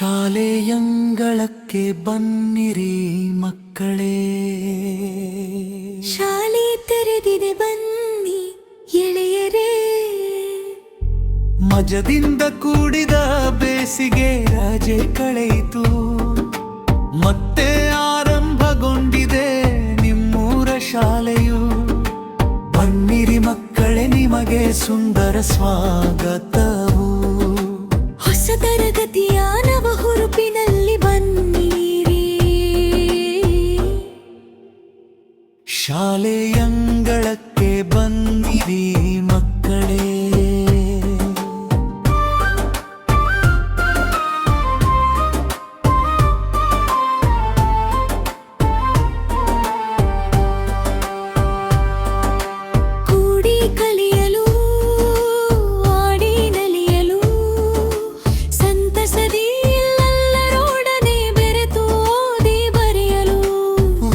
ಶಾಲೆಯಂಗಳಕ್ಕೆ ಬನ್ನಿರಿ ಮಕ್ಕಳೇ, ಶಾಲೆ ತೆರೆದಿದೆ ಬನ್ನಿ ಎಳೆಯರೇ. ಮಜದಿಂದ ಕೂಡಿದ ಬೇಸಿಗೆ ರಜೆ ಕಳೆಯಿತು, ಮತ್ತೆ ಆರಂಭಗೊಂಡಿದೆ ನಿಮ್ಮೂರ ಶಾಲೆಯು. ಬನ್ನಿರಿ ಮಕ್ಕಳೇ, ನಿಮಗೆ ಸುಂದರ ಸ್ವಾಗತವು. ಹೊಸ ತರಗತಿಯ ನವ ಹುರುಪಿನಲ್ಲಿ ಬನ್ನಿರಿ. ಶಾಲೆಯಂಗಳಕ್ಕೆ ಬನ್ನಿರಿ ಮಕ್ಕಳೇ. ಕೂಡಿ ಕಲಿಯಲು, ಆಡಿ ನಲಿಯಲು, ಸಂತಸದಿ ಎಲ್ಲರೊಡನೆ ಬೆರೆತು ಓದಿ ಬರೆಯಲು.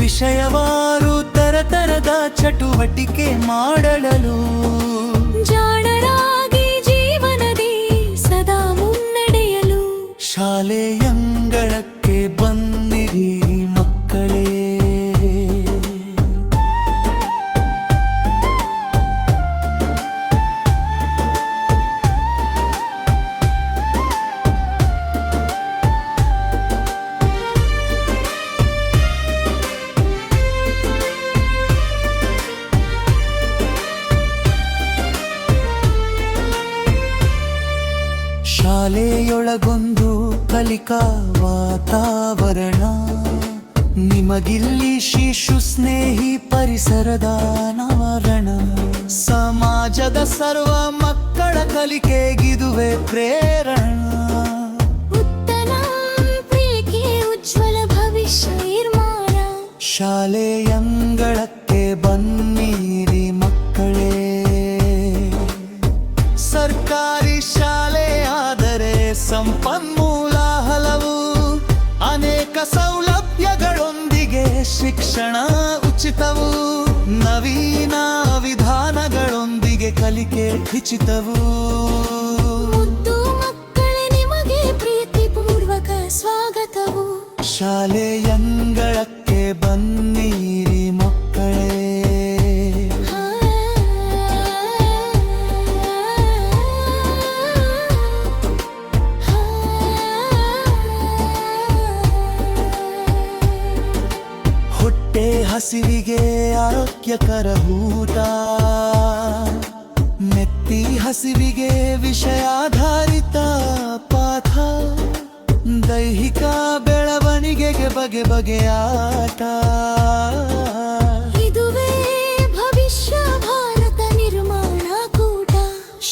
ವಿಷಯವಾರು ತರತರದ ಚಟುವಟಿಕೆ ಮಾಡಲು, ಜಾಣರಾಗಿ ಜೀವನದಿ ಸದಾ ಮುನ್ನಡೆಯಲು. ಶಾಲೆಯಂಗಳಕ್ಕೆ ಬನ್ನಿರಿ ಮಕ್ಕಳೇ. ಶಾಲೆಯೊಳಗೊಂದು ಕಲಿಕಾ ವಾತಾವರಣ, ನಿಮಗಿಲ್ಲಿ ಶಿಶು ಸ್ನೇಹಿ ಪರಿಸರದ ಅನಾವರಣ. ಸಮಾಜದ ಸರ್ವ ಮಕ್ಕಳ ಕಲಿಕೆಗಿದುವೆ ಪ್ರೇರಣ. ಉತ್ತಮ ಪ್ರೀತಿ ಉಜ್ವಲ ಭವಿಷ್ಯ ನಿರ್ಮಾಣ. ಶಾಲೆಯಂಗಳಕ್ಕೆ ಬನ್ನಿರಿ ಮಕ್ಕಳೇ. ಸರ್ಕಾರಿ ಶಾಲೆ ಆದರೆ ಸಂಪನ್ಮೂಲ ಹಲವು, ಅನೇಕ ಸೌಲಭ್ಯಗಳೊಂದಿಗೆ ಶಿಕ್ಷಣ ಉಚಿತವು. ನವೀನ ವಿಧಾನಗಳೊಂದಿಗೆ ಕಲಿಕೆ ಖಚಿತವು. ಮುದ್ದು ಮಕ್ಕಳೇ, ನಿಮಗೆ ಪ್ರೀತಿಪೂರ್ವಕ ಸ್ವಾಗತವು. ಶಾಲೆಯಂಗಳಕ್ಕೆ ಬನ್ನಿರಿ ಮಕ್ಕಳೇ. ಹೊಟ್ಟೆ ಹಸಿವಿಗೆ ಆರೋಗ್ಯಕರ ಊಟ, ಮೆತ್ತಿ ಹಸಿವಿಗೆ ವಿಷಯಾಧಾರಿತ ಪಾಠ. ದೈಹಿಕ ಬೆಳವಣಿಗೆಗೆ ಬಗೆ ಬಗೆಯ ಆಟ. ಇದುವೇ ಭವಿಷ್ಯ ಭಾರತ ನಿರ್ಮಾಣ ಕೂಟ.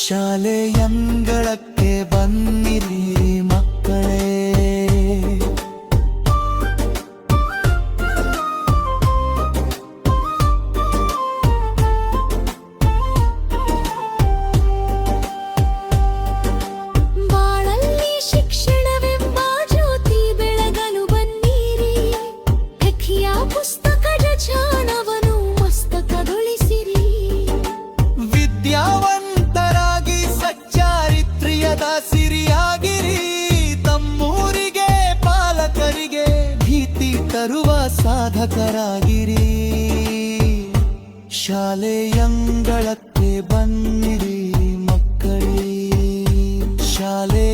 ಶಾಲೆಯಂಗಳಕ್ಕೆ ಬನ್ನಿರಿ ಮಕ್ಕಳೇ. ಬಾಳಲ್ಲಿ ಶಿಕ್ಷಣವೆಂಬ ಜ್ಯೋತಿ ಬೆಳಗಲು ಬನ್ನಿರಿ. ಹೆಕ್ಕಿಯ ಪುಸ್ತಕದ ಜ್ಞಾನವನ್ನು ಮಸ್ತಕಗೊಳಿಸಿರಿ. ವಿದ್ಯಾವಂತರಾಗಿ ಸಚ್ಚಾರಿತ್ರ್ಯದ ಸಿರಿಯಾಗಿರಿ. ತಮ್ಮೂರಿಗೆ ಪಾಲಕರಿಗೆ ಭೀತಿ ತರುವ ಸಾಧಕರಾಗಿರಿ. ಶಾಲೆಯಂಗಳಕ್ಕೆ ಬನ್ನಿರಿ ಮಕ್ಕಳೇ. ಶಾಲೆ